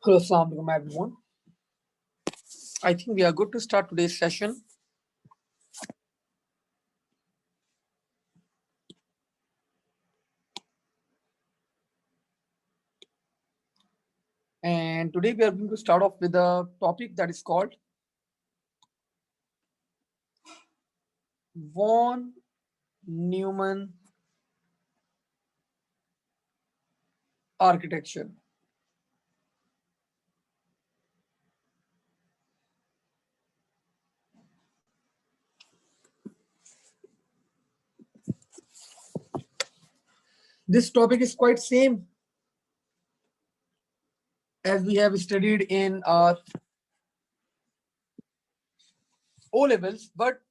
Hello, Assalamu alaikum everyone. I think we are good to start today's session. And today we are going to start off with a topic that is called von Neumann architecture. This topic is quite same as we have studied in our O levels, but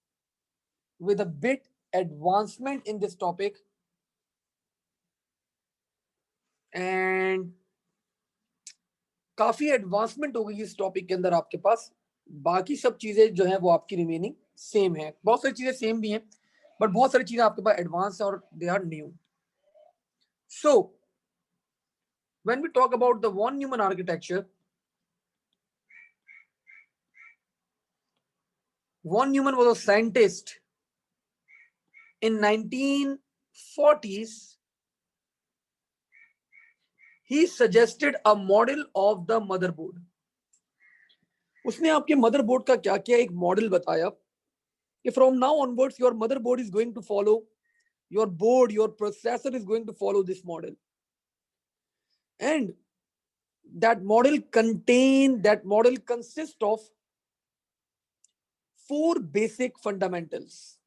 with a bit advancement in this topic. And काफी advancement हो गई इस topic के अंदर आपके पास. बाकी सब चीजें जो है वो आपकी रिमेनिंग सेम है. बहुत सारी चीजें सेम भी हैं, बट बहुत सारी चीजें आपके पास एडवांस है और they are new. So, when we talk about the von Neumann architecture, von Neumann was a scientist in 1940s. He suggested a model of the motherboard. उसने आपके मदरबोर्ड का क्या किया, एक मॉडल बताया कि from now onwards your motherboard is going to follow, your board, your processor is going to follow this model. And that model consists of 4 basic fundamentals.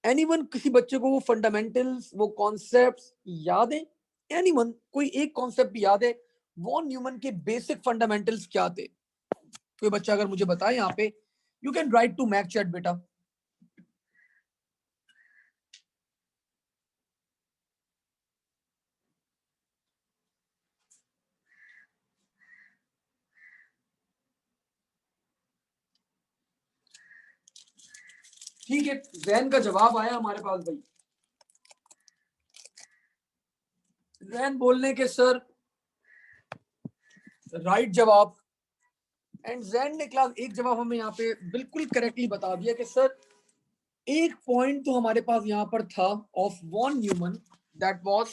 Anyone, किसी बच्चे को वो फंडामेंटल्स, वो कॉन्सेप्ट्स याद है? एनीवन, कोई एक कॉन्सेप्ट याद है? वॉन न्यूमन के बेसिक फंडामेंटल्स क्या थे? कोई बच्चा अगर मुझे बताए यहाँ पे, you can write to Mac chat बेटा. ठीक है, जैन का जवाब आया हमारे पास भाई. जैन बोलने के सर राइट जवाब. एंड जैन ने क्लास एक जवाब हमें यहाँ पे बिल्कुल करेक्टली बता दिया कि सर एक पॉइंट तो हमारे पास यहाँ पर था of von Neumann, that was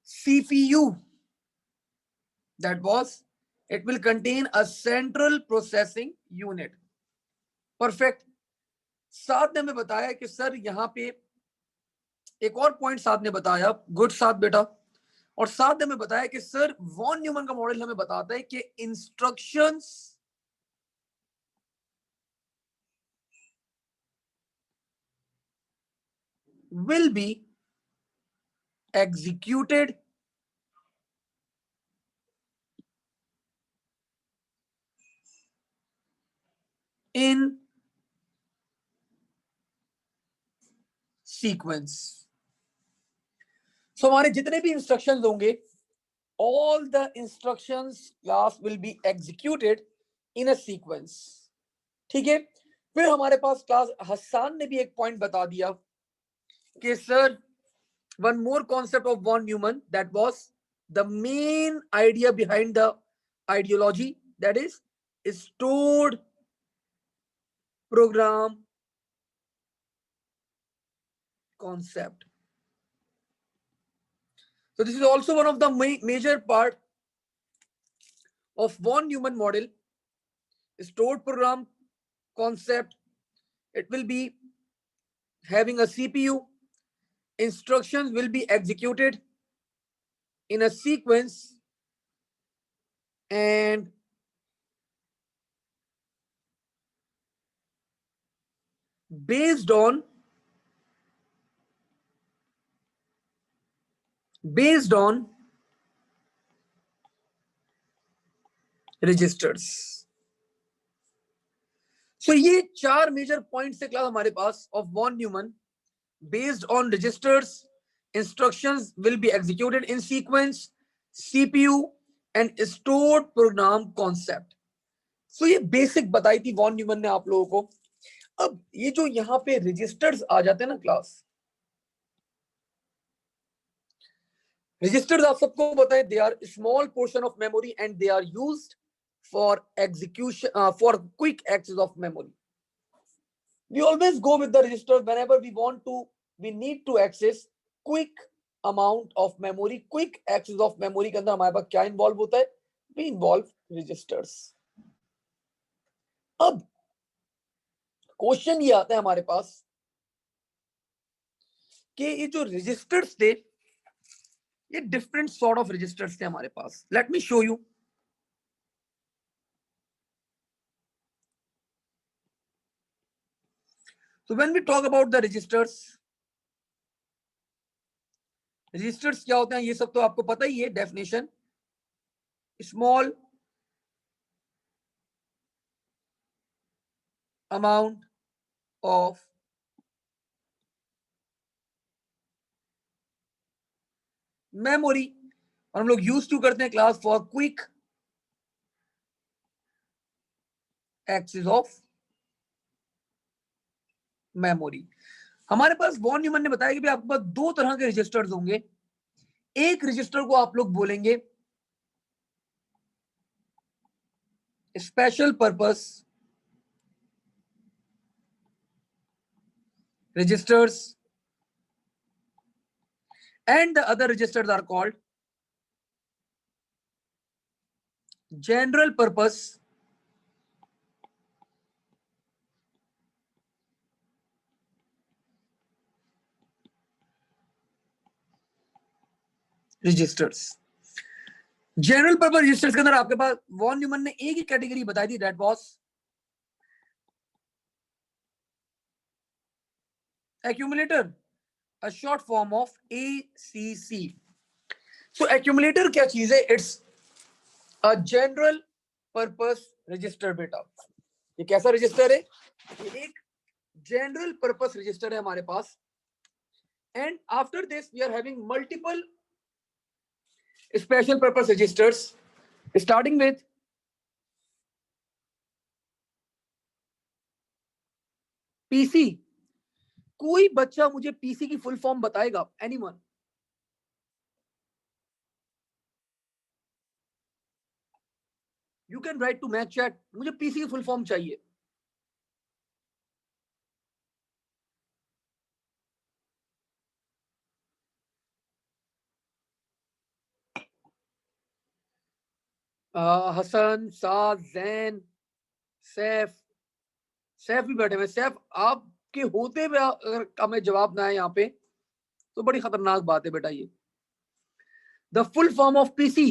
CPU. That was, it will contain a central processing unit. Perfect. साथ ने हमें बताया कि सर यहाँ पे एक और पॉइंट साथ ने बताया, गुड साथ बेटा. और साथ ने हमें बताया कि सर वॉन न्यूमन का मॉडल हमें बताता है कि instructions will be executed in sequence. So हमारे जितने भी इंस्ट्रक्शंस होंगे, all the instructions class will be executed in a sequence. ठीक है. फिर हमारे पास क्लास हसन ने भी एक पॉइंट बता दिया कि sir one more concept of von Neumann, that was the main idea behind the ideology, that is stored program concept. So this is also one of the major part of von Neumann model, stored program concept. It will be having a CPU. Instructions will be executed in a sequence, and based on registers. So ये 4 major points है class हमारे पास of von Neumann. Based on registers, instructions will be executed in sequence, CPU and stored program concept. So ये basic बताई थी von Neumann ने आप लोगों को. अब ये जो यहाँ पे रजिस्टर्स आ जाते हैं ना क्लास, रजिस्टर्स आप सबको पता है, they are small portion of memory and they are used for execution for quick access of memory. We always go with the register whenever we need to access quick amount of memory, quick access of memory के अंदर हमारे पास क्या involve होता है? We involve registers. अब question ये आता है हमारे पास कि ये जो रजिस्टर्स थे, ये डिफरेंट सॉर्ट ऑफ रजिस्टर्स थे हमारे पास. Let me show you. So when we talk about the registers क्या होते हैं, ये सब तो आपको पता ही है. Definition, small amount of memory, और हम लोग यूज टू करते हैं class for quick access of memory. हमारे पास वॉन न्यूमन ने बताया कि भाई आपके पास दो तरह के रजिस्टर्स होंगे. एक रजिस्टर को आप लोग बोलेंगे special purpose registers and the other registers are called general purpose registers. General purpose registers के अंदर आपके पास वॉन न्यूमन ने एक ही कैटेगरी बताई थी, that was accumulator, a short form of ACC. So accumulator क्या चीज है? It's a general purpose register. बेटा ये कैसा रजिस्टर है? ये एक जनरल पर्पस रजिस्टर है हमारे पास. And after this we are having multiple special purpose registers, starting with PC. कोई बच्चा मुझे पीसी की फुल फॉर्म बताएगा? Anyone? You can write to match chat. मुझे पीसी की फुल फॉर्म चाहिए. हसन, साद, जैन, सैफ. सैफ भी बैठे हुए. सैफ, आपके होते हुए अगर हमें जवाब ना आए यहाँ पे तो बड़ी खतरनाक बात है बेटा. ये the full form of PC.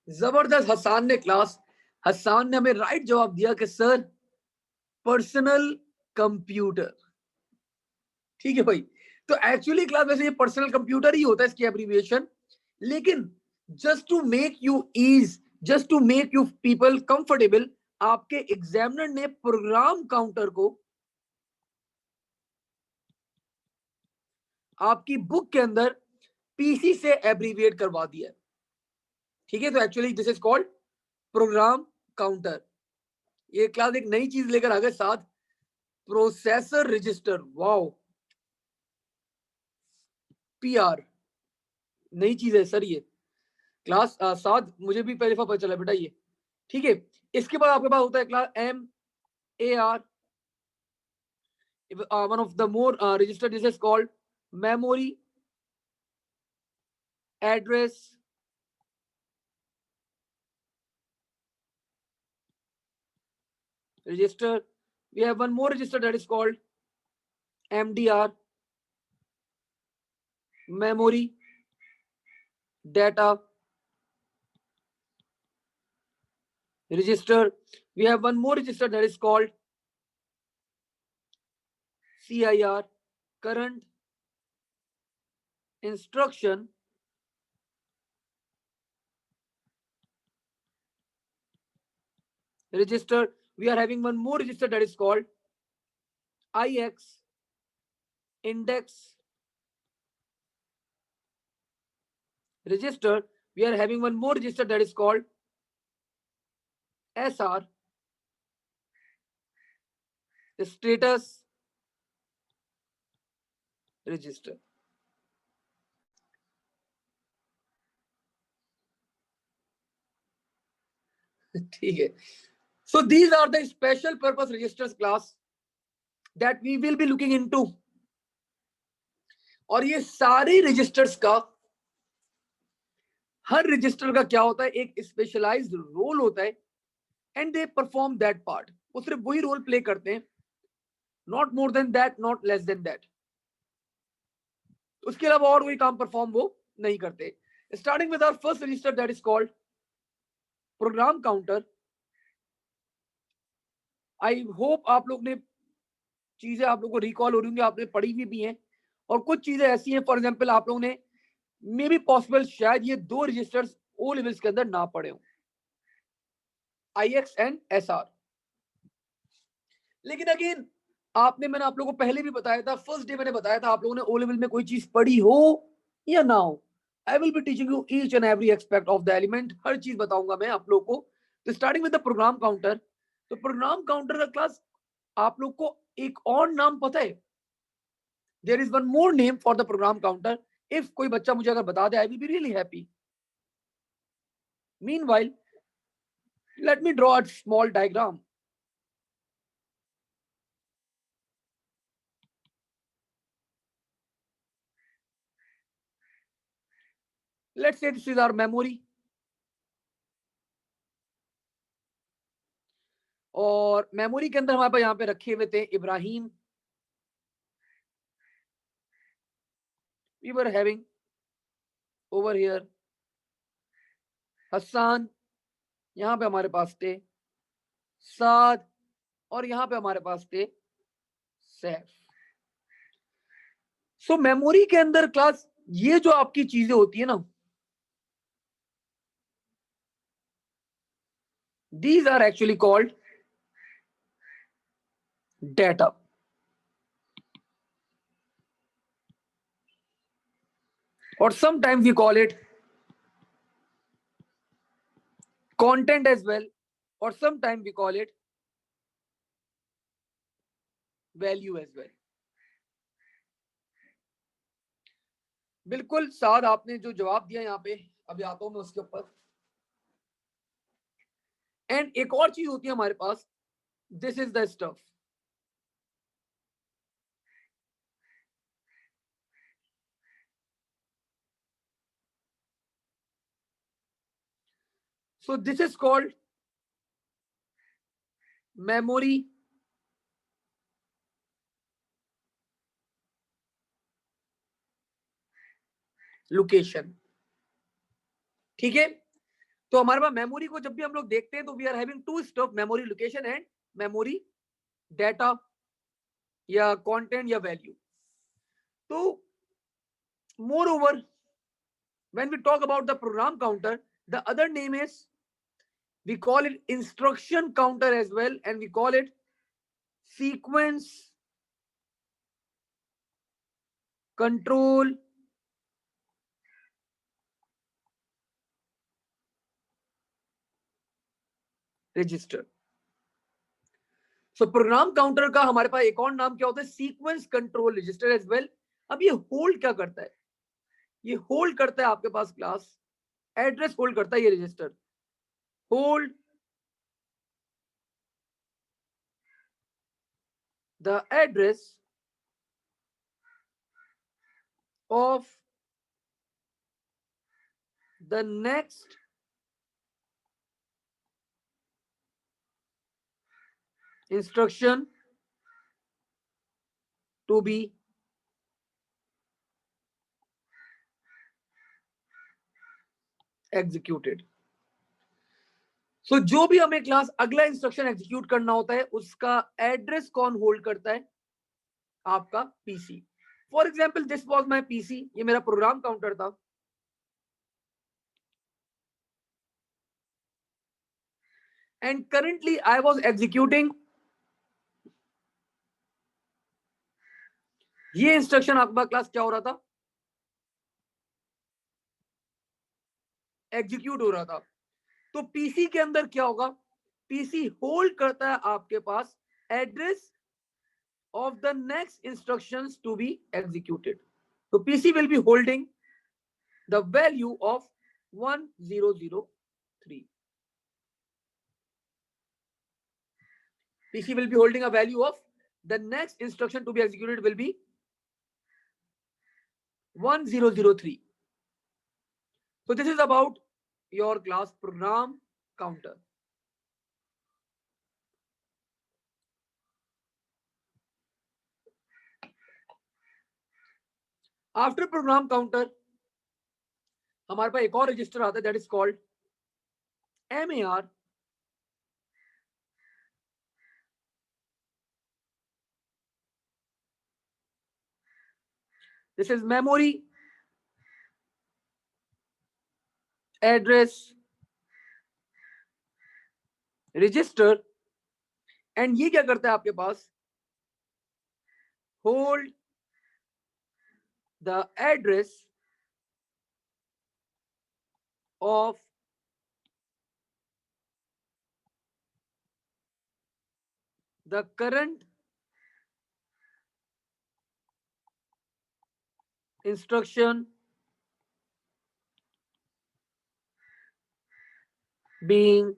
जबरदस्त. हसान ने क्लास, हसान ने हमें राइट जवाब दिया कि सर पर्सनल कंप्यूटर. ठीक है भाई. तो एक्चुअली क्लास वैसे ये पर्सनल कंप्यूटर ही होता है इसकी एब्रीविएशन, लेकिन just to make you ease, just to make you people comfortable, आपके एग्जामिनर ने प्रोग्राम काउंटर को आपकी बुक के अंदर पीसी से एब्रीविएट करवा दिया है. ठीक है. तो actually this is called program counter. ये क्लास एक नई चीज लेकर आ गए साथ, प्रोसेसर रजिस्टर. वाओ, पीआर नई चीज है सर ये. क्लास साथ मुझे भी पहले पता चला बेटा ये. ठीक है. इसके बाद आपके पास होता है class M A R, one of the more register. This is called memory address register. We have one more register that is called MDR, memory data register. We have one more register that is called CIR, current instruction register. We are having one more register that is called IX, index register. We are having one more register that is called SR, status register. ठीक है. So these are the special purpose registers class that we will be looking into. और ये सारे registers का, हर register का क्या होता है, एक स्पेशलाइज्ड रोल होता है, and they perform that part. वो सिर्फ वही रोल प्ले करते हैं, not more than that, not less than that. उसके अलावा और कोई काम परफॉर्म वो नहीं करते. Starting with our first register that is called program counter. I hope आप लोग ने चीजें आप लोग को रिकॉल हो रही होंगी, आपने पढ़ी भी हैं, और कुछ चीजें ऐसी हैं, फॉर एग्जांपल आप लोगों ने मे बी पॉसिबल शायद ये दो रजिस्टर्स ओ लेवल्स के अंदर ना पढ़े हो, IX एंड SR. लेकिन अगेन मैंने आप लोगों को पहले भी बताया था, फर्स्ट डे मैंने बताया था, आप लोगों ने ओ लेवल में कोई चीज पढ़ी हो या ना हो, I will be teaching you each and every aspect of the element. हर चीज बताऊंगा मैं आप लोगों को. तो starting with the program counter. तो प्रोग्राम काउंटर का क्लास आप लोग को एक और नाम पता है? There is one more name for the program counter. If कोई बच्चा मुझे अगर बता दे, I will be really happy. Meanwhile, let me draw a small diagram. Let's say this is our memory. और मेमोरी के अंदर हमारे पास यहाँ पे रखे हुए थे Ibrahim. We were having over here Hasan, यहाँ पे हमारे पास थे साद, और यहाँ पे हमारे पास थे सैफ. सो मेमोरी के अंदर क्लास ये जो आपकी चीजें होती है ना, these are actually called data. Or sometimes we call it content as well, or sometimes we call it value as well. बिल्कुल साद, आपने जो जवाब दिया यहाँ पे, अभी आता हूं मैं उसके ऊपर. एंड एक और चीज होती है हमारे पास, this is the stuff. So this is called memory location. ठीक है. तो हमारे पास मेमोरी को जब भी हम लोग देखते हैं तो we are having two stuff, memory location and memory data या कंटेंट या वैल्यू. तो moreover when we talk about the program counter, the other name is, we call it instruction counter as well, and we call it sequence control register. So program counter का हमारे पास एक और नाम क्या होता है? Sequence control register as well. अब ये होल्ड क्या करता है? ये होल्ड करता है आपके पास क्लास एड्रेस होल्ड करता है ये register. Hold the address of the next instruction to be executed. So जो भी हमें क्लास अगला इंस्ट्रक्शन एग्जीक्यूट करना होता है उसका एड्रेस कौन होल्ड करता है? आपका PC. For example this was my PC, ये मेरा प्रोग्राम काउंटर था. And currently I was executing ये इंस्ट्रक्शन. आपका क्लास क्या हो रहा था? एग्जीक्यूट हो रहा था. तो पीसी के अंदर क्या होगा? पीसी होल्ड करता है आपके पास address of the next instructions to be executed. So PC will be holding the value of 1003. PC will be holding a value of, the next instruction to be executed will be 1003. So this is about your class program counter. After program counter हमारे पास एक और register आता है, that is called MAR. This is memory address register. And ये क्या करता है आपके पास, hold the address of the current instruction being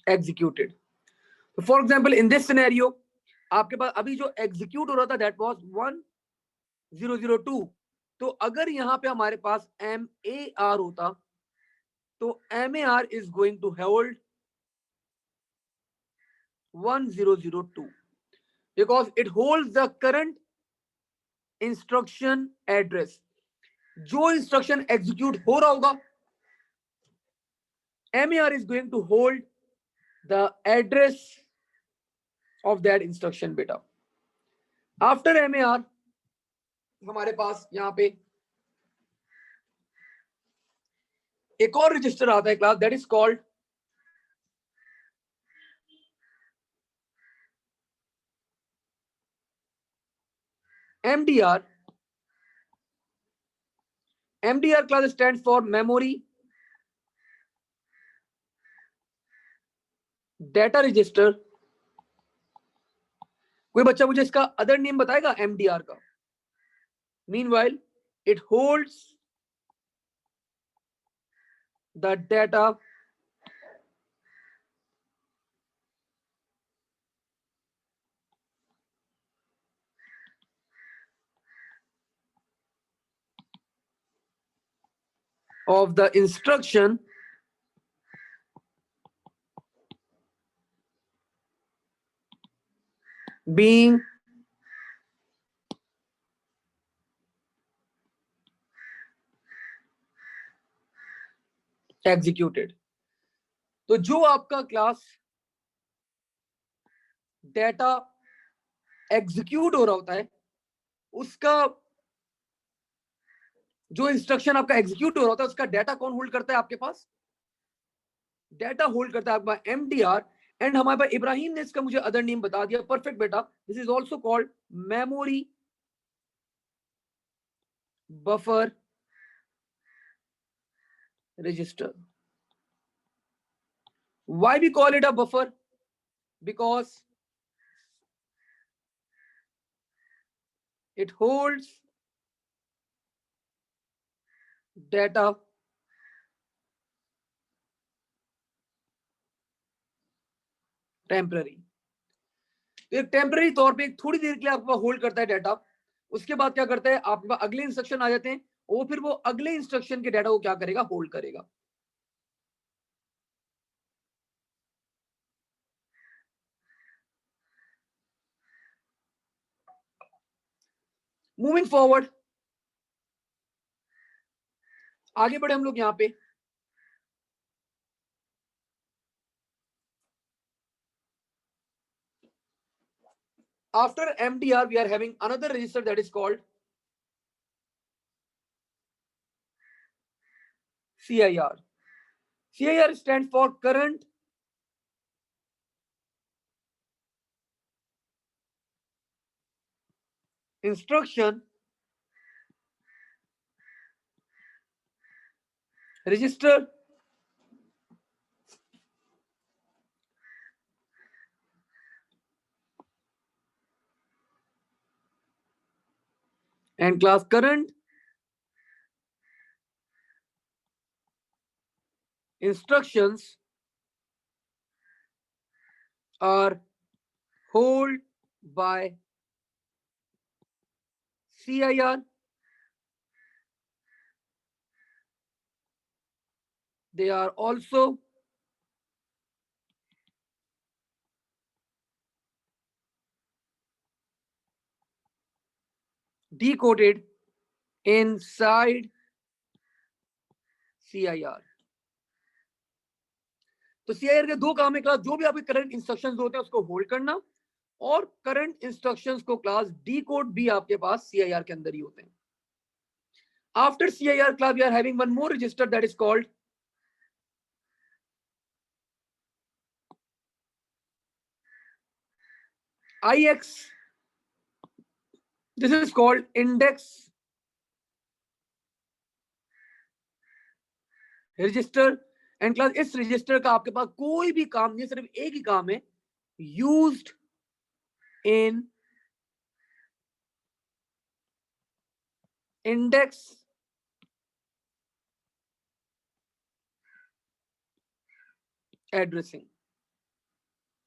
executed. So for example, in this scenario, आपके पास अभी जो एग्जीक्यूट हो रहा था दैट वाज 1002. तो अगर यहाँ पे हमारे पास MAR होता तो MAR is going to hold 1002 because it holds the current instruction address. जो इंस्ट्रक्शन एग्जीक्यूट हो रहा होगा MAR is going to hold the address of that instruction beta. After MAR हमारे पास यहाँ पे एक और रजिस्टर आता है class, that is called MDR. MDR class stands for memory data register. कोई बच्चा मुझे इसका अदर नेम बताएगा MDR का? Meanwhile, it holds the data of the instruction being executed. तो जो आपका क्लास डेटा एग्जीक्यूट हो रहा होता है उसका जो इंस्ट्रक्शन आपका एग्जीक्यूट हो रहा होता है उसका डेटा कौन होल्ड करता है आपके पास? डेटा होल्ड करता है आपका MDR. एंड हमारे पास इब्राहिम ने इसका मुझे अदर नेम बता दिया, परफेक्ट बेटा. This is also called memory buffer register. Why we call it a buffer? Because it holds data temporary. तो एक टेम्पररी तौर पे थोड़ी देर के लिए आपको होल्ड करता है डाटा. उसके बाद क्या करता है, आपके पास अगले इंस्ट्रक्शन आ जाते हैं और फिर वो अगले इंस्ट्रक्शन के डाटा को क्या करेगा, होल्ड करेगा. मूविंग फॉरवर्ड, आगे बढ़े हम लोग यहाँ पे. After MDR, we are having another register that is called CIR. CIR stands for current instruction register. And class current instructions are held by CIR. They are also decoded inside CIR. तो CIR के दो काम है class, जो भी आपके current instructions होते हैं उसको होल्ड करना, और करंट इंस्ट्रक्शंस को क्लास डीकोड भी आपके पास CIR के अंदर ही होते हैं. After CIR class, we are having one more register that is called IX. This is called index register. And class इस रजिस्टर का आपके पास कोई भी काम नहीं है, सिर्फ एक ही काम है, यूज्ड इन इंडेक्स एड्रेसिंग.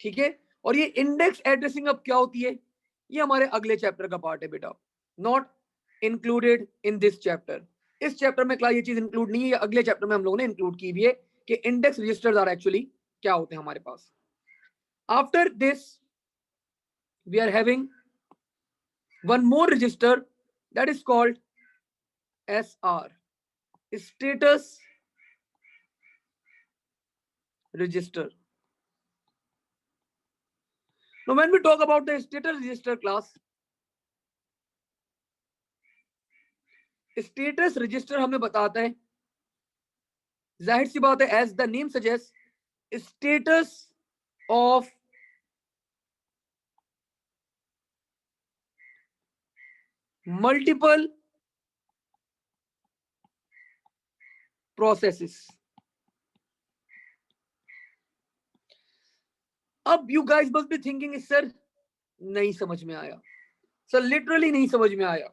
ठीक है, और ये इंडेक्स एड्रेसिंग अब क्या होती है, ये हमारे अगले चैप्टर का पार्ट है बेटा, not included in this chapter. इस चैप्टर में क्लास ये चीज इंक्लूड नहीं है, अगले चैप्टर में हम लोगों ने इंक्लूड की हुई है कि इंडेक्स रजिस्टर्स आर एक्चुअली क्या होते हैं हमारे पास. After this we are having one more register that is called SR, status register. Now when we talk about the status register class, status register हमें बताता है, जाहिर सी बात है, as the name suggests, status of multiple processes. अब you guys must be thinking, sir नहीं समझ में आया, सर लिटरली नहीं समझ में आया,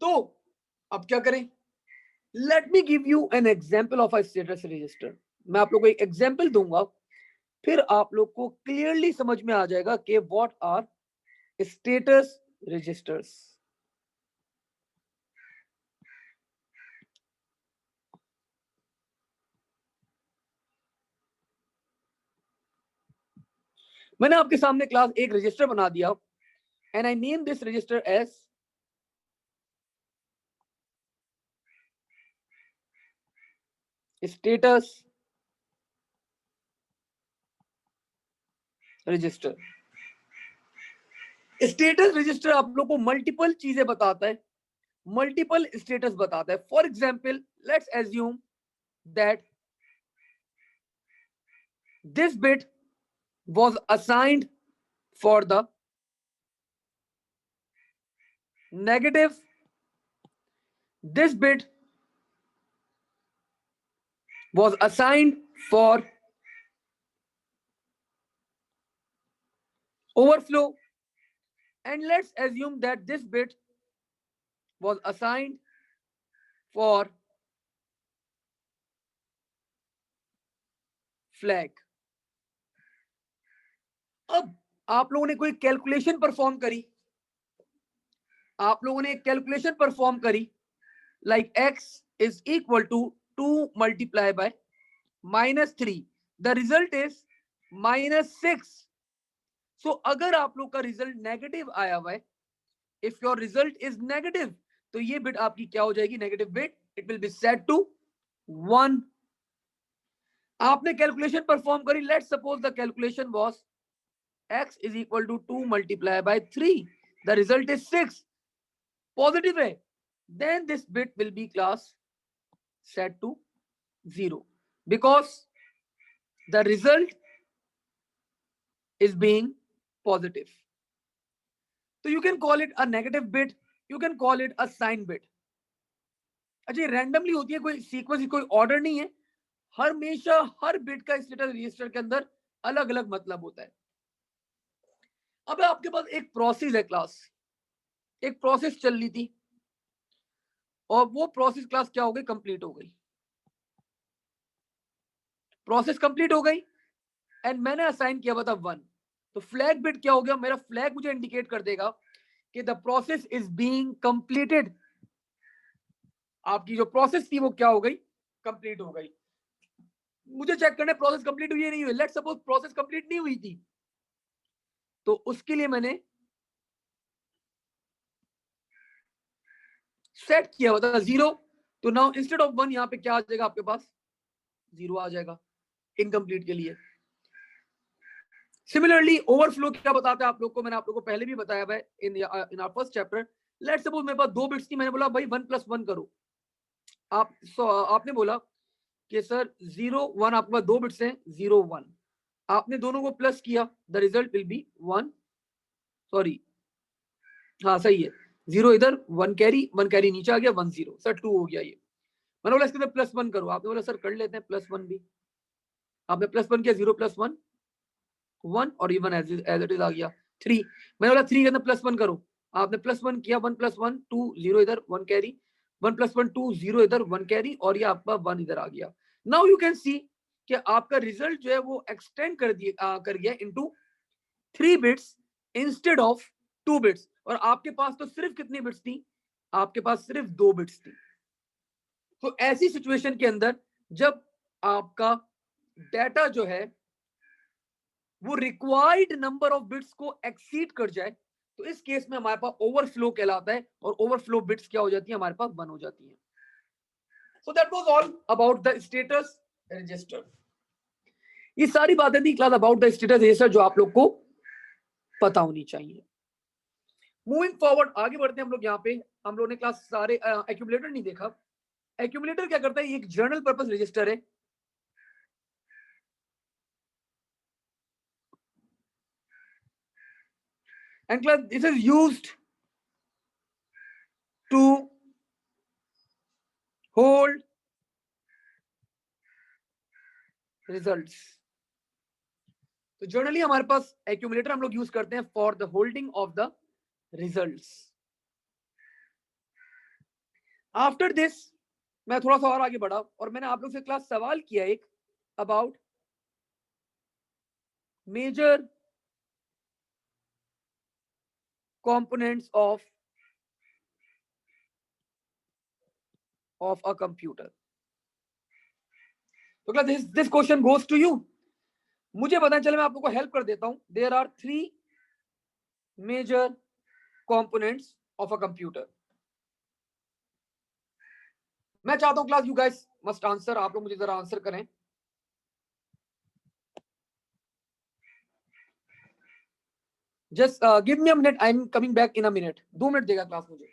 तो अब क्या करें. Let me give you an example of a status register. मैं आप लोग को एक एग्जाम्पल दूंगा, फिर आप लोग को क्लियरली समझ में आ जाएगा कि व्हाट आर स्टेटस रजिस्टर्स. मैंने आपके सामने क्लास एक रजिस्टर बना दिया, and I name this register as status register. Status register आप लोग को मल्टीपल चीजें बताता है, मल्टीपल स्टेटस बताता है. For example, let's assume that this bit was assigned for the negative, this bit was assigned for overflow, and let's assume that this bit was assigned for flag. अब आप लोगों ने कोई कैलकुलेशन परफॉर्म करी, आप लोगों ने एक कैलकुलेशन परफॉर्म करी, like x is equal to 2 multiplied by -3, the result is -6. So अगर आप लोग का रिजल्ट नेगेटिव आया हुआ है, if your result is negative, तो ये बिट आपकी क्या हो जाएगी, negative bit, it will be set to 1. आपने कैलकुलेशन परफॉर्म करी, let's suppose the calculation was x is equal to 2 multiplied by 3, the result is 6, positive है, then this bit will be class set to 0 because the result is being positive. So you can call it a negative bit, you can call it a sign bit. अच्छा, randomly होती है, कोई sequence, कोई order नहीं है, हमेशा हर bit का status register के अंदर अलग अलग मतलब होता है. अब आपके पास एक प्रोसेस है क्लास, एक प्रोसेस चल रही थी, और वो प्रोसेस क्लास क्या हो गई, कंप्लीट हो गई. प्रोसेस कंप्लीट हो गई. एंड मैंने असाइन किया हुआ था 1, तो फ्लैग बिट क्या हो गया, मेरा फ्लैग मुझे इंडिकेट कर देगा कि the process is being completed. आपकी जो प्रोसेस थी वो क्या हो गई, कंप्लीट हो गई। मुझे चेक करना है प्रोसेस कंप्लीट हुई है नहीं हुई। लेट सपोज प्रोसेस कंप्लीट नहीं हुई थी, तो उसके लिए मैंने सेट किया हुआ था 0, तो नाउ इंस्टेड ऑफ 1 यहाँ पे क्या आ जाएगा आपके पास, 0 आ जाएगा इनकम्प्लीट के लिए। सिमिलरली ओवरफ्लो क्या बताता है आप लोग को, मैंने आप लोग को पहले भी बताया है in our first chapter. Let suppose मेरे पास 2 बिट्स थी, मैंने बोला भाई 1 + 1 करो। आपने बोला कि सर 0 1, आपके पास 2 बिट्स हैं 0 1, आपने दोनों को प्लस किया, the result will be 1, sorry हाँ सही है, 0 इधर, 1 कैरी, 1 कैरी नीचे आ गया, 1 0, सर 2 हो गया ये। मैंने बोला इसके अंदर +1 करो, आपने बोला सर कर लेते हैं +1 भी, आपने +1 किया, 0 + 1 1, और ये 1 एज इट इज आ गया 3। मैंने बोला 3 के अंदर +1 करो, आपने +1 किया, 1 + 1 2, 0 इधर, 1 कैरी, 1 + 1 2, 0 इधर, 1 कैरी, और ये आपका 1 इधर आ गया। नाउ यू कैन सी कि आपका रिजल्ट जो है वो एक्सटेंड कर गया into 3 bits instead of 2 bits. और आपके पास तो सिर्फ कितनी बिट्स थी, आपके पास सिर्फ 2 बिट्स थी। तो ऐसी सिचुएशन के अंदर जब आपका डाटा जो है वो रिक्वायर्ड नंबर ऑफ बिट्स को एक्सीड कर जाए, तो इस केस में हमारे पास ओवरफ्लो कहलाता है, और ओवरफ्लो बिट्स क्या हो जाती है, हमारे पास 1 हो जाती है। So that was all about the status register. ये सारी बातें थी class about the status register जो आप लोग को पता होनी चाहिए। मूविंग फॉरवर्ड आगे बढ़ते हैं हम लोग। यहाँ पे हम लोग ने क्लास सारे एक्यूमुलेटर नहीं देखा। एक्यूमुलेटर क्या करता है, एक जर्नल पर्पस रजिस्टर है। And class, this is used to hold results. तो जनरली हमारे पास एक्यूमुलेटर हम लोग यूज करते हैं for the holding of the results. After this मैं थोड़ा सा और आगे बढ़ा और मैंने आप लोग से क्लास सवाल किया एक about major components of a computer. तो class this question goes to you. मुझे पता चले, मैं आप लोग को हेल्प कर देता हूं। There are 3 major components of a computer. मैं चाहता हूं class you guys must answer, आप लोग मुझे जरा आंसर करें। Just give me a minute, I am coming back in a minute. 2 minute देगा क्लास मुझे।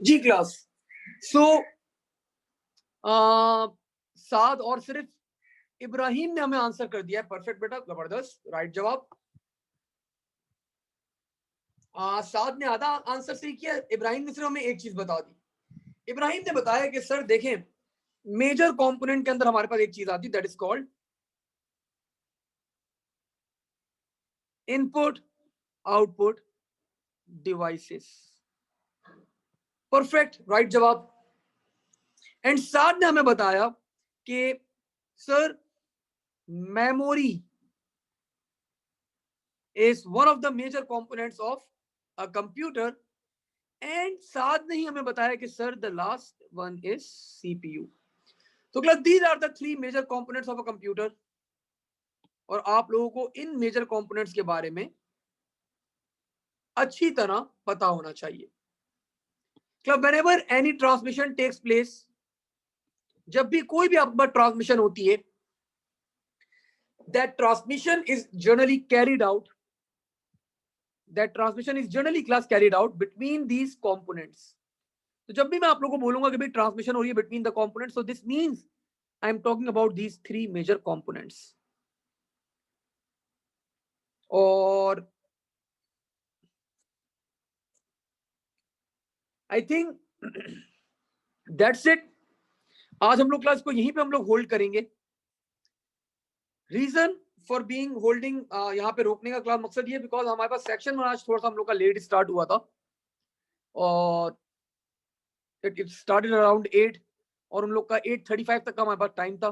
जी क्लास। सो साद और सिर्फ इब्राहिम ने हमें आंसर कर दिया है। परफेक्ट बेटा, जबरदस्त, राइट जवाब। साद ने आधा आंसर सही किया, इब्राहिम ने सिर्फ हमें एक चीज बता दी। इब्राहिम ने बताया कि सर देखें, मेजर कंपोनेंट के अंदर हमारे पास एक चीज आती है, that is called input output devices. Perfect, right जवाब। एंड साथ ने हमें बताया कि sir memory is one of the major components of a computer, and साथ ने ही हमें बताया कि sir the last one is CPU. तो class these are the three major components of a computer, और आप लोगों को इन मेजर कंपोनेंट्स के बारे में अच्छी तरह पता होना चाहिए। Class whenever any transmission takes place, जब भी कोई भी आपके पास ट्रांसमिशन होती है, that transmission is generally carried out, that transmission is generally class carried out between these components. तो जब भी मैं आप लोगों को बोलूंगा कि भाई ट्रांसमिशन हो रही है between the components, so this means I am talking about these three major components. और आई थिंक दैट्स इट। आज हम लोग क्लास को यहीं पे हम लोग होल्ड करेंगे। रीजन फॉर बीइंग होल्डिंग यहाँ पे रोकने का क्लास मकसद ये, बिकॉज हमारे पास सेक्शन में आज थोड़ा सा हम लोग का लेट स्टार्ट हुआ था, और इट स्टार्टेड अराउंड 8, और उन लोग का 8:35 तक का हमारे पास टाइम था।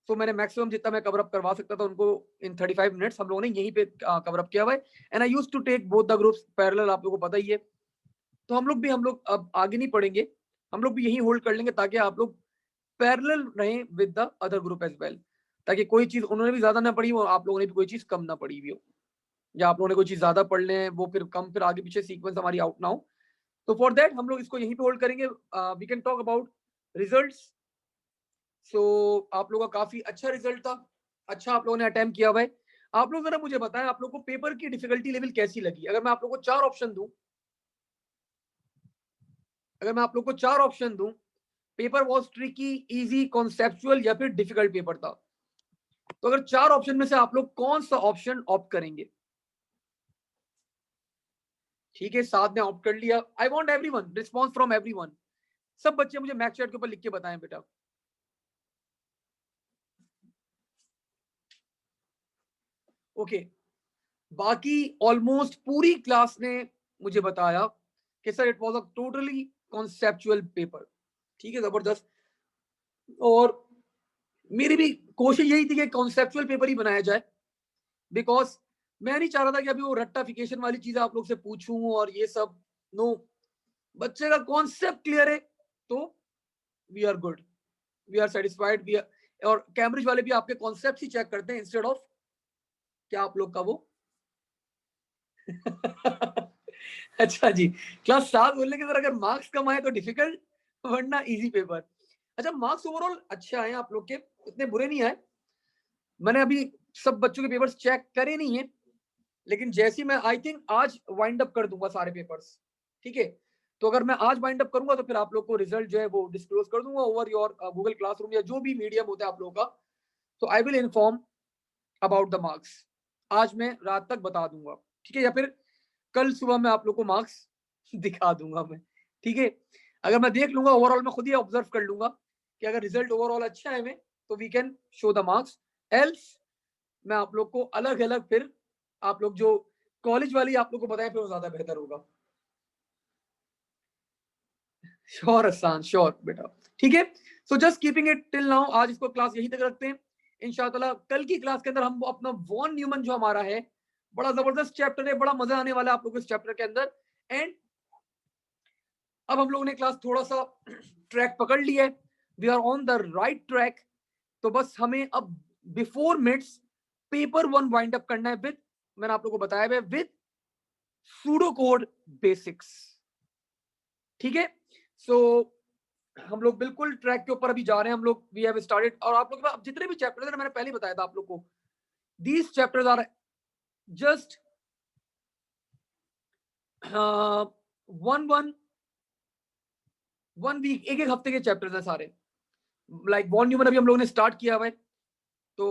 तो मैंने मैक्सिमम जितना मैं कवर अप करवा सकता था उनको इन 35 मिनट्स हम लोगों ने यहीं पे कवर अप किया हुआ है। And I used to take both the groups parallel, आप लोगों को पता ही है। तो हम लोग अब आगे नहीं पढ़ेंगे, हम लोग भी यहीं होल्ड कर लेंगे ताकि आप लोग पैरेलल रहें with the other group as well, ताकि कोई चीज उन्होंने भी ज्यादा ना पढ़ी हो, आप लोगों ने भी कोई चीज कम ना पढ़ी हुई हो, या आप लोगों ने कोई चीज ज्यादा पढ़ लें वो फिर कम, फिर आगे पीछे सीक्वेंस हमारी आउट ना हो। तो फॉर दैट हम लोग इसको यहीं पे होल्ड करेंगे। We can talk about results. So आप लोगों का काफी अच्छा रिजल्ट था, अच्छा आप लोगों ने अटेम्प्ट किया हुआ है। आप लोग जरा मुझे बताएं आप लोग को पेपर की डिफिकल्टी लेवल कैसी लगी। अगर मैं आप लोग को 4 ऑप्शन दूं, अगर मैं आप लोग को 4 ऑप्शन दूं, paper was tricky, easy, conceptual या फिर डिफिकल्ट पेपर था, तो अगर 4 ऑप्शन में से आप लोग कौन सा ऑप्शन ऑप्ट करेंगे? ठीक है, साथ ने ऑप्ट कर लिया। I want everyone response from everyone. सब बच्चे मुझे मैक्स चैट के ऊपर लिख के बताएं बेटा। ओके, बाकी ऑलमोस्ट पूरी क्लास ने मुझे बताया कि sir it was a totally conceptual paper. ठीक है, जबरदस्त। और मेरी भी कोशिश यही थी कि कॉन्सेप्चुअल पेपर ही बनाया जाए, बिकॉज मैं नहीं चाह रहा था कि अभी वो रट्टाफिकेशन वाली चीजें आप लोग से पूछूं और ये सब। नो, बच्चे का कॉन्सेप्ट क्लियर है तो we are good, we are satisfied, we are. और कैम्ब्रिज वाले भी आपके कॉन्सेप्ट ही चेक करते हैं इंस्टेड ऑफ क्या आप लोग का वो अच्छा जी, क्लास 7 बोलने के अंदर अगर मार्क्स कम आए तो डिफिकल्ट, वरना इजी पेपर। अच्छा, मार्क्स ओवरऑल अच्छे आए आप लोग के, इतने बुरे नहीं आए। मैंने अभी सब बच्चों के पेपर्स चेक करे नहीं है, लेकिन जैसी मैं आई थिंक आज वाइंड अप कर दूंगा सारे पेपर्स। ठीक है, तो अगर मैं आज वाइंड अप करूंगा तो फिर आप लोग को रिजल्ट जो है वो डिस्क्लोज कर दूंगा ओवर योर गूगल क्लासरूम या जो भी मीडियम होता है आप लोगों का। तो I will inform about the marks, आज मैं रात तक बता दूंगा। ठीक है, या फिर कल सुबह में आप लोग को मार्क्स दिखा दूंगा मैं। ठीक है, अगर मैं देख लूंगा ओवरऑल, मैं खुद ही ऑब्जर्व कर लूंगा कि अगर रिजल्ट ओवरऑल अच्छा है में, तो we can show the marks. Else मैं आप लोग को अलग अलग फिर आप लोग जो कॉलेज वाली आप लोग को बताएं फिर वो ज्यादा बेहतर होगा। श्योर हसान, श्योर बेटा। ठीक है, so just keeping it till now, आज इसको क्लास यहीं तक रखते हैं। इंशाल्लाह कल की क्लास के अंदर हम अपना वॉन न्यूमन जो हमारा है, बड़ा जबरदस्त चैप्टर है, बड़ा मजा आने वाला है आप लोग को इस चैप्टर के अंदर। एंड अब हम लोगों ने क्लास थोड़ा सा ट्रैक पकड़ लिया है, we are on the right track. तो बस हमें अब before mids paper 1 wind up करना है विद, मैंने आप लोगों को बताया है, विद सूडो कोड बेसिक्स। ठीक है, सो हम लोग बिल्कुल ट्रैक के ऊपर अभी जा रहे हैं हम लोग, वी हैव स्टार्टेड। और आप लोग अब जितने भी चैप्टर्स हैं, मैंने पहले ही बताया था आप लोग को, these chapters are just one week, एक एक हफ्ते के चैप्टर्स हैं सारे। लाइक वॉन न्यूमन अभी हम लोगों ने स्टार्ट किया हुआ है, तो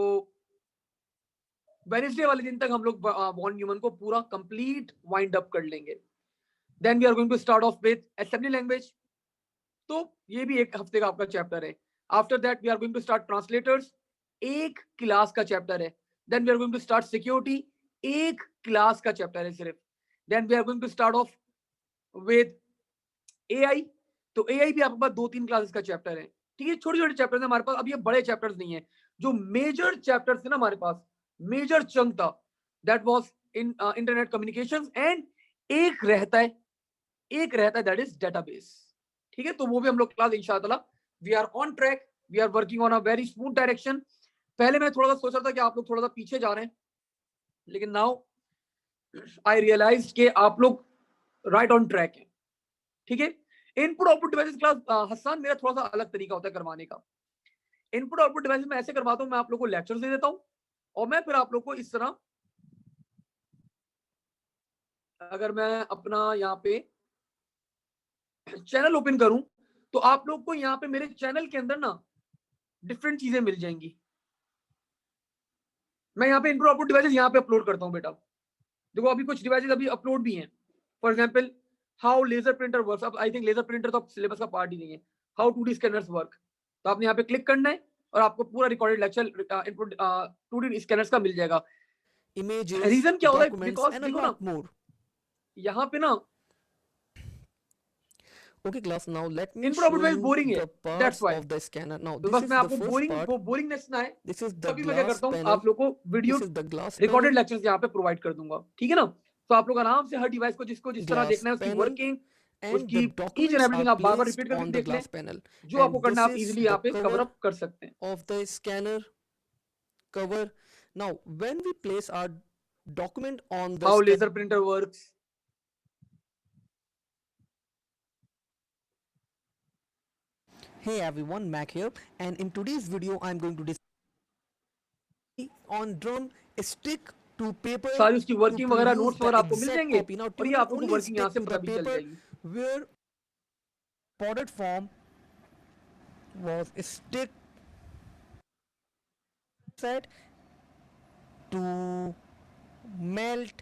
वेडनेसडे वाले दिन तक हम लोग वॉन न्यूमन को पूरा कंप्लीट वाइंड अप कर लेंगे। Then we are going to start off with assembly language, तो ये भी एक हफ्ते का आपका चैप्टर है। After that we are going to start translators, एक क्लास का चैप्टर है। Then we are going to start security, एक क्लास का चैप्टर है सिर्फ। Then we are going to start off with AI, तो एआई भी आपके पास 2-3 क्लासेस का चैप्टर है। ठीक है, छोटे छोटे चैप्टर्स हमारे पास, अब ये बड़े चैप्टर्स नहीं है। जो मेजर चैप्टर्स थे ना हमारे पास, मेजर चंक था, that was in internet communications, and एक रहता है दैट इज डेटाबेस। ठीक है, तो वो भी हम लोग क्लास इंशाअल्लाह, we are on track, we are working on a very smooth direction. पहले मैं थोड़ा सा सोच रहा था कि आप लोग थोड़ा सा पीछे जा रहे हैं, लेकिन नाउ आई रियलाइज कि आप लोग राइट ऑन ट्रैक है। ठीक है, input output devices class Hasan मेरा थोड़ा सा अलग तरीका होता है करवाने का। इनपुट आउटपुट डिवाइसेस मैं ऐसे करवाता हूं, मैं आप लोग को लेक्चर्स दे देता हूं, और मैं फिर आप लोग को इस तरह, अगर मैं अपना यहाँ पे चैनल ओपन करूं, तो आप लोग को यहाँ पे मेरे चैनल के अंदर ना डिफरेंट चीजें मिल जाएंगी। मैं यहाँ पे इनपुट आउटपुट डिवाइसेस यहाँ पे अपलोड करता हूँ बेटा। देखो अभी कुछ डिवाइसेस अभी अपलोड भी हैं। For example how laser printer works. अब आई थिंक लेजर प्रिंटर तो सिलेबस का पार्ट ही नहीं है। हाउ 2D स्कैनर्स वर्क, तो आपने यहाँ पे क्लिक करना है और आपको पूरा recorded lecture input 2D scanners का मिल जाएगा। images, रीजन क्या होता है, documents, बिकॉज and a देखो ना lot more. यहाँ पे ना Okay, class, now let me input show output device you boring है, the that's parts why. of the scanner. Now, तो this बस is मैं the आपको first part. बोरिंगनेस ना है, This is the तभी मैं क्या glass करता हूँ, panel. आप लोग को video This is the glass recorded panel. Lectures यहाँ पे प्रोवाइड कर दूंगा। ठीक है ना, तो आप लोग आराम से हर डिवाइस को जिसको जिस तरह Glass देखना है उसकी panel. वर्किंग, And उसकी the each and documents are everything आप बार बार placed रिपीट करके on the देख लें। glass panel. जो आपको And करना this आप is इजीली the यहाँ पे कवर cover अप कर सकते हैं। of the scanner cover. Now, when we place our document on the how scanner, laser printer works. hey everyone, Mac here, and in today's video I'm going to discuss on drum stick to paper सारी उसकी to working वगैरह produce notes the वगैरह आपको मिल exact जाएंगे, copy. Now और ये tuning आप लोग को only वर्किंग यहाँ stick से to पता the भी चल paper जाएगी। where powdered form was stick set to melt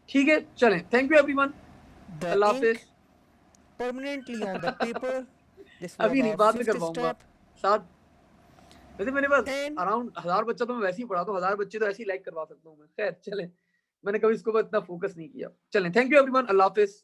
ठीक है, चलें, thank you everyone, the Allah ink Hafiz. permanently on the paper. This was अभी नहीं, our बाद में fifth करवाऊंगा step. साथ। वैसे मेरे पास And अराउंड 1000 बच्चा तो मैं वैसे ही पढ़ाता हूँ, 1000 बच्चे तो ऐसे ही लाइक करवा सकता हूँ मैं। खैर चलें, मैंने कभी इसको इतना फोकस नहीं किया। चलें, thank you everyone, Allah Hafiz.